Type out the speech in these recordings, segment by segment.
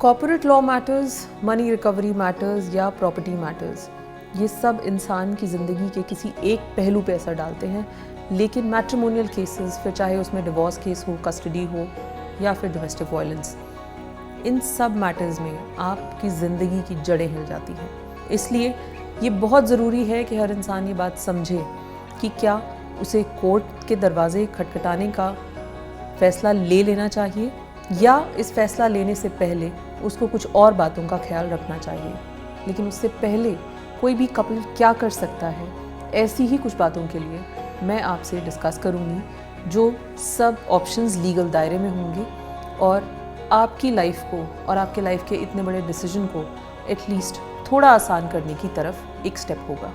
Corporate law matters, money recovery matters या property matters, ये सब इंसान की ज़िंदगी के किसी एक पहलू पे असर डालते हैं। लेकिन मैट्रिमोनियल केसेस, फिर चाहे उसमें डिवोर्स केस हो, कस्टडी हो या फिर डोमेस्टिक वायलेंस, इन सब मैटर्स में आपकी ज़िंदगी की जड़ें हिल जाती हैं। इसलिए ये बहुत ज़रूरी है कि हर इंसान ये बात समझे कि क्या उसे कोर्ट के दरवाजे खटखटाने का फ़ैसला ले लेना चाहिए या इस फ़ैसला लेने से पहले उसको कुछ और बातों का ख्याल रखना चाहिए। लेकिन उससे पहले कोई भी कपल क्या कर सकता है, ऐसी ही कुछ बातों के लिए मैं आपसे डिस्कस करूँगी, जो सब ऑप्शंस लीगल दायरे में होंगे और आपकी लाइफ को और आपके लाइफ के इतने बड़े डिसीजन को एटलीस्ट थोड़ा आसान करने की तरफ एक स्टेप होगा।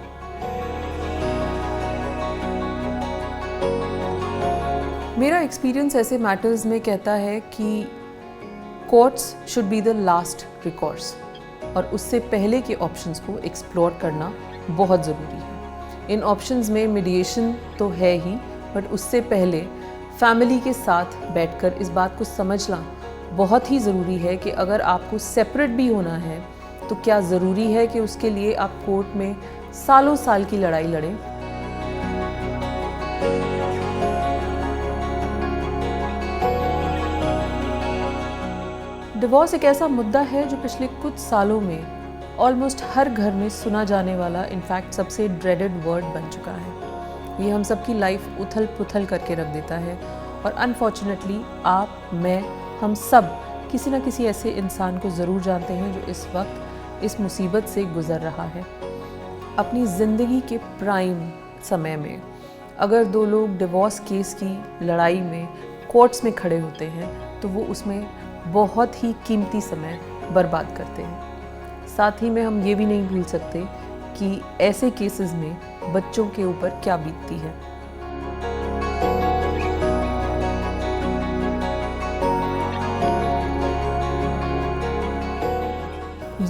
मेरा एक्सपीरियंस ऐसे मैटर्स में कहता है कि courts should be the last recourse और उससे पहले के ऑप्शंस को एक्सप्लोर करना बहुत ज़रूरी है। इन ऑप्शंस में मीडिएशन तो है ही, बट उससे पहले फैमिली के साथ बैठकर इस बात को समझना बहुत ही ज़रूरी है कि अगर आपको सेपरेट भी होना है तो क्या ज़रूरी है कि उसके लिए आप कोर्ट में सालों साल की लड़ाई लड़ें। डिवोर्स एक ऐसा मुद्दा है जो पिछले कुछ सालों में ऑलमोस्ट हर घर में सुना जाने वाला, इनफैक्ट सबसे ड्रेडेड वर्ड बन चुका है। ये हम सबकी लाइफ उथल पुथल करके रख देता है और अनफॉर्चुनेटली आप, मैं, हम सब किसी न किसी ऐसे इंसान को ज़रूर जानते हैं जो इस वक्त इस मुसीबत से गुज़र रहा है। अपनी ज़िंदगी के प्राइम समय में अगर दो लोग डिवोर्स केस की लड़ाई में कोर्ट्स में खड़े होते हैं तो वो उसमें बहुत ही कीमती समय बर्बाद करते हैं। साथ ही में हम ये भी नहीं भूल सकते कि ऐसे केसेस में बच्चों के ऊपर क्या बीतती है।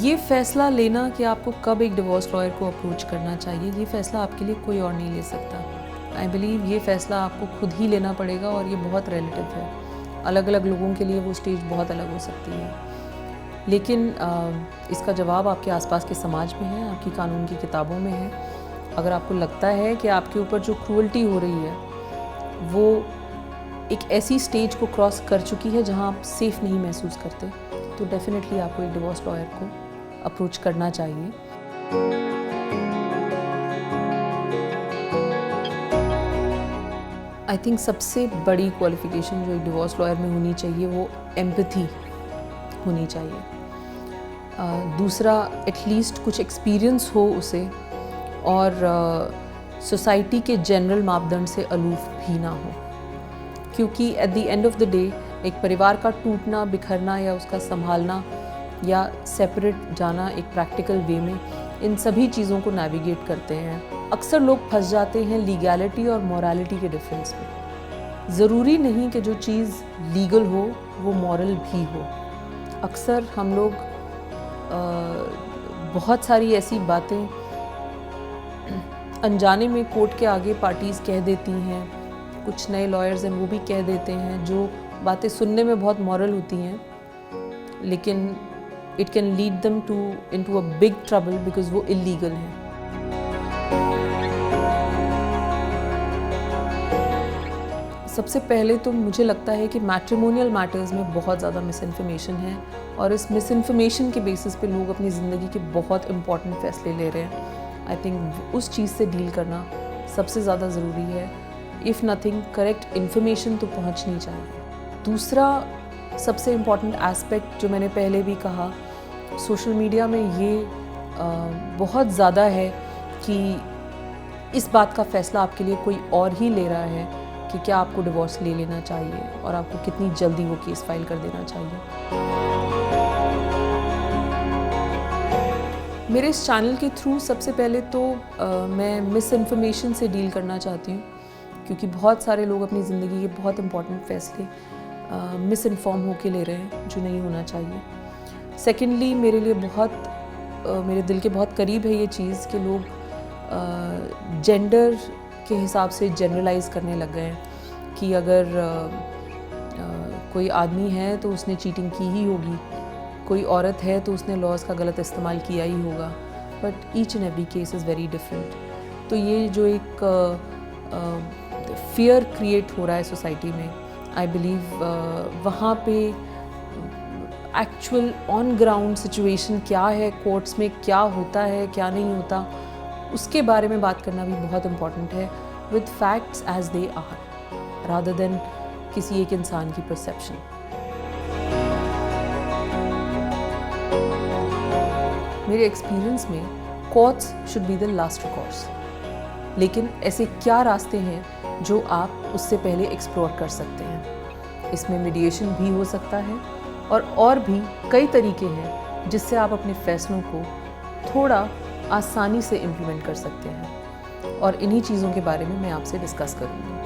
ये फैसला लेना कि आपको कब एक डिवोर्स लॉयर को अप्रोच करना चाहिए, ये फैसला आपके लिए कोई और नहीं ले सकता। आई बिलीव ये फैसला आपको खुद ही लेना पड़ेगा और ये बहुत रिलेटिव है। अलग अलग लोगों के लिए वो स्टेज बहुत अलग हो सकती है, लेकिन इसका जवाब आपके आसपास के समाज में है, आपकी कानून की किताबों में है। अगर आपको लगता है कि आपके ऊपर जो क्रूअल्टी हो रही है वो एक ऐसी स्टेज को क्रॉस कर चुकी है जहां आप सेफ नहीं महसूस करते, तो डेफिनेटली आपको एक डिवोर्स लॉयर को अप्रोच करना चाहिए। आई थिंक सबसे बड़ी क्वालिफ़िकेशन जो एक डिवोर्स लॉयर में होनी चाहिए वो एम्पैथी होनी चाहिए। दूसरा, एटलीस्ट कुछ एक्सपीरियंस हो उसे और सोसाइटी के जनरल मापदंड से अलूफ भी ना हो, क्योंकि at the end of the day एक परिवार का टूटना, बिखरना या उसका संभालना या सेपरेट जाना एक प्रैक्टिकल वे में, इन सभी चीज़ों को नेविगेट करते हैं। अक्सर लोग फंस जाते हैं लीगैलिटी और मोरालिटी के डिफरेंस में। ज़रूरी नहीं कि जो चीज़ लीगल हो वो मॉरल भी हो। अक्सर हम लोग बहुत सारी ऐसी बातें अनजाने में कोर्ट के आगे पार्टीज़ कह देती हैं, कुछ नए लॉयर्स हैं वो भी कह देते हैं, जो बातें सुनने में बहुत मॉरल होती हैं लेकिन it can lead them into a big trouble because वो इलीगल हैं। सबसे पहले तो मुझे लगता है कि मैट्रिमोनियल मैटर्स में बहुत ज़्यादा मिस इन्फॉर्मेशन है और इस मिस इन्फॉर्मेशन के बेसिस पे लोग अपनी ज़िंदगी के बहुत इंपॉर्टेंट फैसले ले रहे हैं। आई थिंक उस चीज़ से डील करना सबसे ज़्यादा ज़रूरी है। इफ़ नथिंग, करेक्ट इन्फॉर्मेशन तो पहुंचनी चाहिए। दूसरा सबसे इम्पॉर्टेंट एस्पेक्ट जो मैंने पहले भी कहा, सोशल मीडिया में ये बहुत ज़्यादा है कि इस बात का फ़ैसला आपके लिए कोई और ही ले रहा है कि क्या आपको डिवोर्स ले लेना चाहिए और आपको कितनी जल्दी वो केस फाइल कर देना चाहिए। मेरे इस चैनल के थ्रू सबसे पहले तो मैं मिस इन्फॉर्मेशन से डील करना चाहती हूँ, क्योंकि बहुत सारे लोग अपनी ज़िंदगी के बहुत इंपॉर्टेंट फैसले मिस इन्फॉर्म होके ले रहे हैं, जो नहीं होना चाहिए। सेकेंडली, मेरे लिए मेरे दिल के बहुत करीब है ये चीज़ कि लोग जेंडर के हिसाब से जनरलाइज करने लग गए हैं कि अगर कोई आदमी है तो उसने चीटिंग की ही होगी, कोई औरत है तो उसने लॉज का गलत इस्तेमाल किया ही होगा, but each and every case is very different. तो ये जो एक फियर क्रिएट हो रहा है सोसाइटी में, आई बिलीव वहाँ पे एक्चुअल ऑन ग्राउंड सिचुएशन क्या है, कोर्ट्स में क्या होता है क्या नहीं होता, उसके बारे में बात करना भी बहुत इम्पॉर्टेंट है, with facts as they are, rather than किसी एक इंसान की परसेप्शन। मेरे एक्सपीरियंस में courts should be the last recourse, लेकिन ऐसे क्या रास्ते हैं जो आप उससे पहले एक्सप्लोर कर सकते हैं। इसमें मीडिएशन भी हो सकता है और भी कई तरीके हैं जिससे आप अपने फैसलों को थोड़ा आसानी से इम्प्लीमेंट कर सकते हैं, और इन्हीं चीज़ों के बारे में मैं आपसे डिस्कस करूँगी।